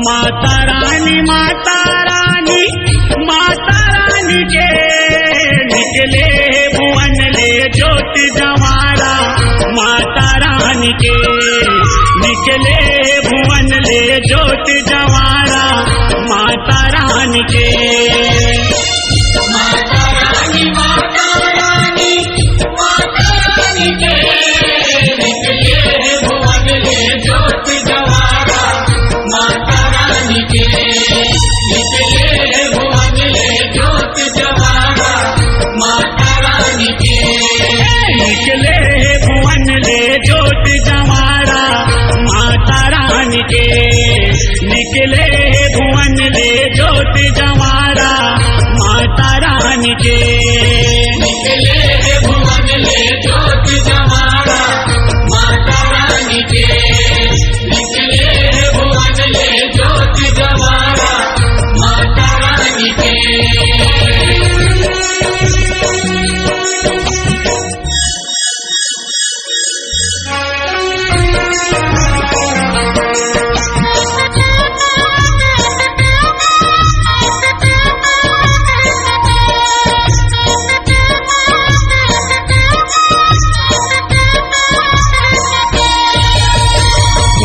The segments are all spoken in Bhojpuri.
माता रानी माता रानी माता रानी के निकले भुवन ले ज्योत जवारा। माता रानी के निकले भुवन ले ज्योत जवारा। माता रानी के माता रानी माता रानी माता रानी के निकले भुवन ले ज्योत जवारा। माता रानी के निकले भुवन ले ज्योत जवारा। माता रानी के निकले भुवन ले ज्योत जवारा। माता रानी के निकले भुवन ले ज्योत जवारा। माता रानी के निकले भुवन ले ज्योत जवारा। माता रानी के निकले भुवन ले ज्योत जवारा। माता रानी के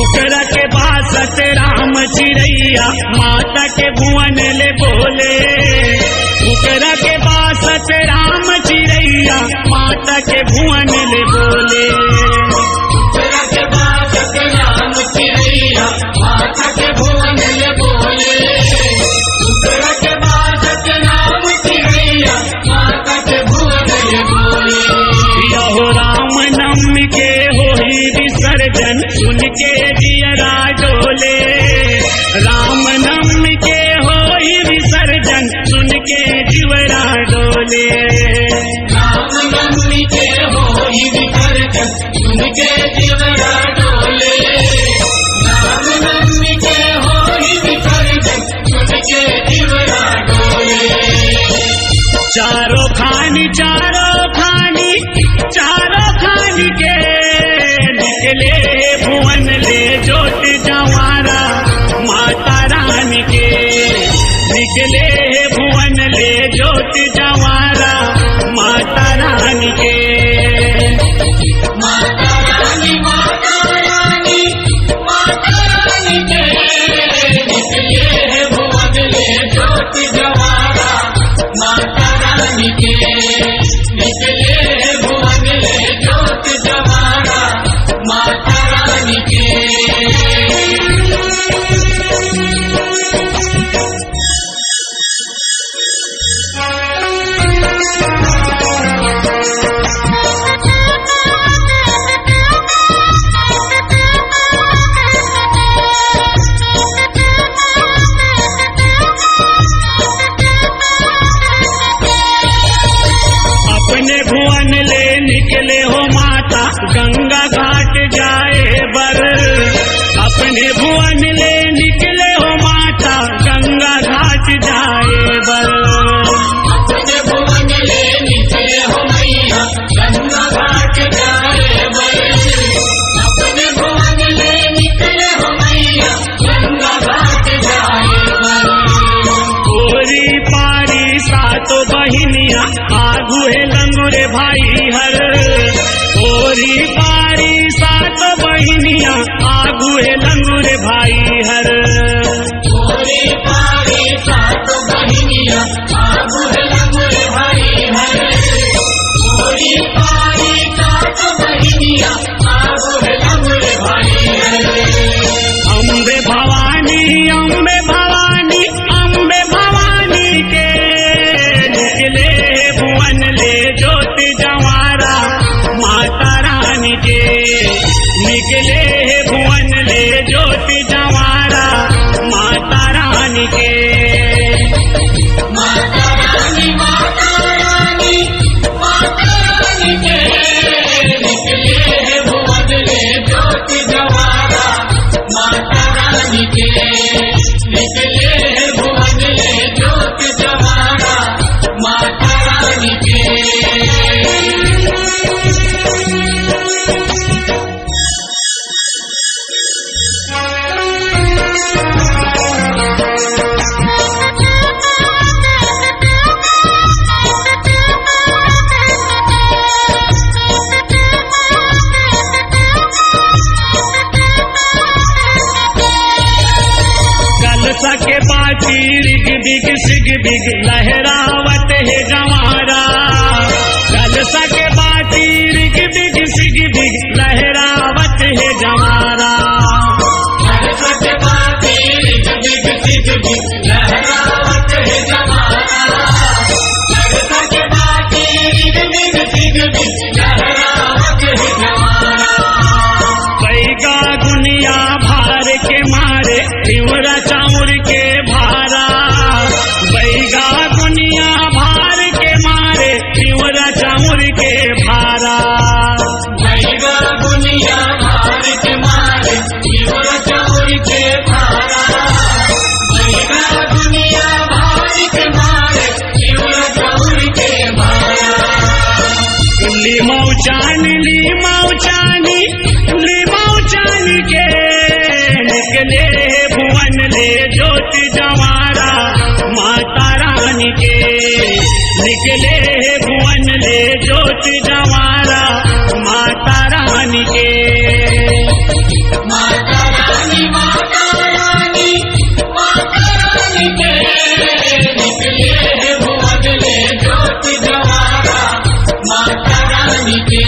उकरा के बासत राम चिड़ैया माता के भुवन ले बोले। उकरा के बासत राम चिड़ैया माता के भुवन ले बोले। तेरा के बासत राम चिड़ैया माता के भुवन ले बोले। तेरा के बासत राम चिड़ैया माता के भुवन ले बोले। यहो राम नवमी के होई विसर्जन सुन के जियरा डोले। राम नवमी के होई विसर्जन सुन के जियरा डोले। राम नवमी के होई विसर्जन सुन के जीवरा डोले। राम नवमी के होई विसर्जन सुन के जीवरा डोले। चारों खानी के निकले भुवन ले ज्योत जवारा। माता रानी के निकले भुवन ले ज्योत जवारा। रानी के निकले भुवन ले ज्योत जवारा माता रानी के। सके बाटी रिग बिग सिग बिग लहरावत है जवारा। चल सके बाटी रिग बिग सिग बिग लहरावत है जवारा। चल सके बाटी रिग बिग सिग बिग लहरावत है जवारा। चल सके बाटी रिग बिग सिग बिग लहरावत है जवारा। बैगा दुनिया भार के मारे तिवरा चाउर के भारा। बैगा दुनिया भार के मारे तिवरा चाउर के भारा। बैगा दुनिया भार के मारे तिवरा चाउर के भारा। बैगा दुनिया भार के मारे तिवरा चाउर के भारा। लीमऊ चानी के निकले भुवन ले ज्योत जवारा माता रानी के। निकले भुवन ले ज्योत जवारा माता रानी के। माता रानी माता रानी माता रानी के निकले भुवन ले ज्योत जवारा माता रानी के।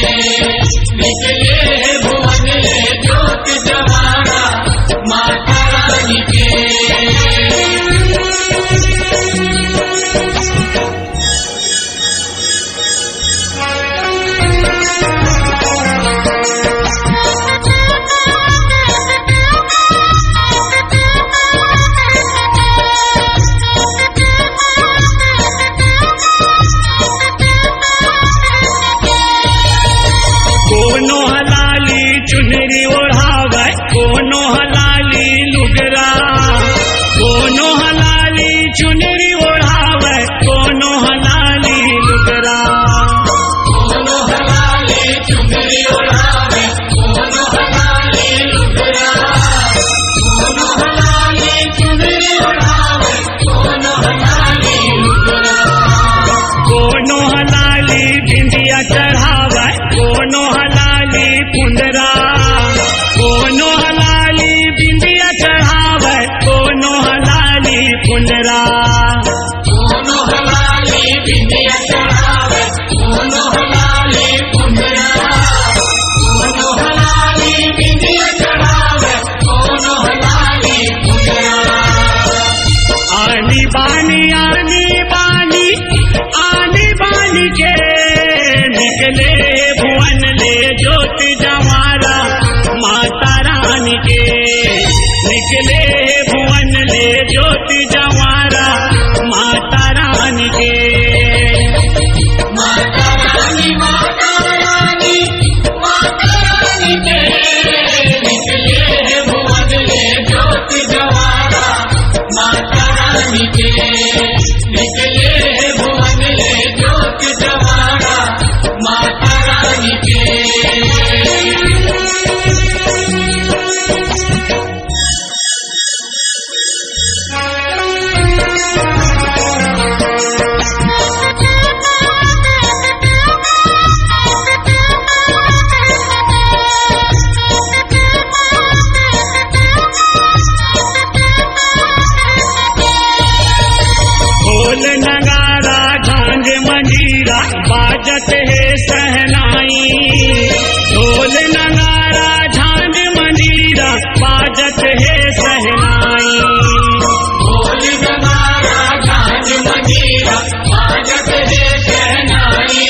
निकले भुवन ले ज्योत जवारा माता रानी के। कोनो हलाली चुनरी ओढ़ावे कोनो हलाली लुगरा। कोनो हलाली चुनरी ओढ़ावे कोनो हलाली लुगरा। कोनो हलाली चुनरी ओढ़ावे कोनो हलाली लुगरा। कोनो हलाली चुनरी ओढ़ावे कोनो हलाली लुगरा। कोनो हलाली बिंदिया चढ़ावे कोनो हलाली कुंडरा। कोनो हलाली बिंदिया चढ़ावे कोनो हलाली कुंडरा। कोनो हलाली बिंदिया चढ़ावे कोनो हलाली कुंडरा। कोनो हलाली बिंदिया चढ़ावे कोनो हलाली कुंडरा। आनी बानी के निकले भुवन ले ज्योत जवारा माता रानी के। निकले भुवन ले ज्योत जवारा माता रानी के। माता रानी माता रानी माता रानी के निकले भुवन ले ज्योत जवारा माता रानी के। निकले भुवन ले ज्योत जवारा माता रानी के। ढोल नगारा झांझ मंजीरा बाजत है सहनाई। ढोल नगारा झांझ मंजीरा बाजत है सहनाई। ढोल नगारा झांझ मंजीरा बाजत है सहनाई।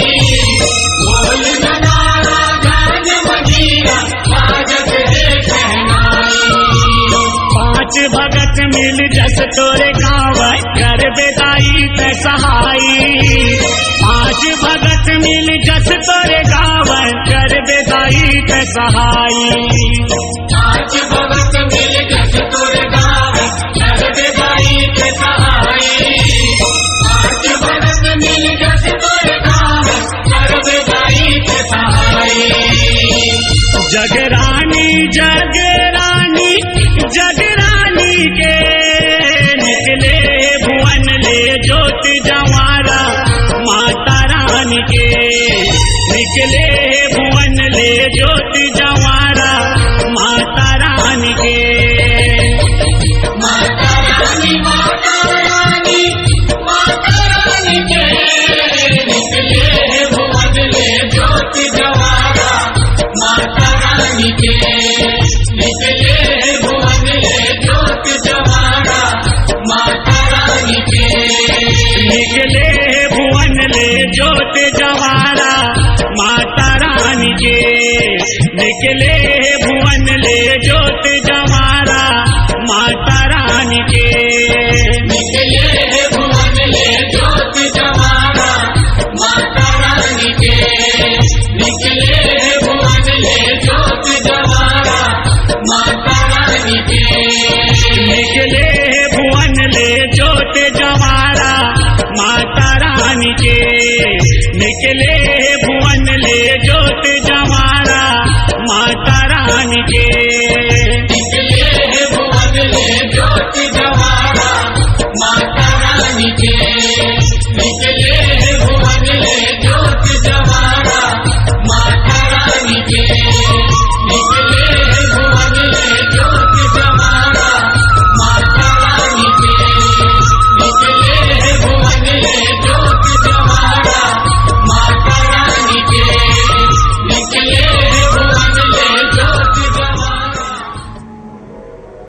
ढोल नगारा झांझ मंजीरा बाजत है सहनाई। पांच भगत मिल जस तोरे गावे कर बेदाई ते सहाई। पांच भगत मिल जस तोरे गावे कर बेदाई ते सहाई। पांच भगत मिल जस तोरे जवारा माता रानी के निकले भुवन ले ज्योति जवारा माता रानी के माता रानी के निकले भुवन ले ज्योति जवारा माता रानी के निकले भुवन ले ज्योति जवारा माता रानी के निकले भुवन ले ज्योति जवारा माता रानी के निकले भुवन ले ज्योति जवारा माता रानी के निकले भुवन ले ज्योति जवारा माता रानी के निकले भुवन ले ज्योति जवारा माता रानी के निकले भुवन ले ज्योति जवारा माता रानी के निकले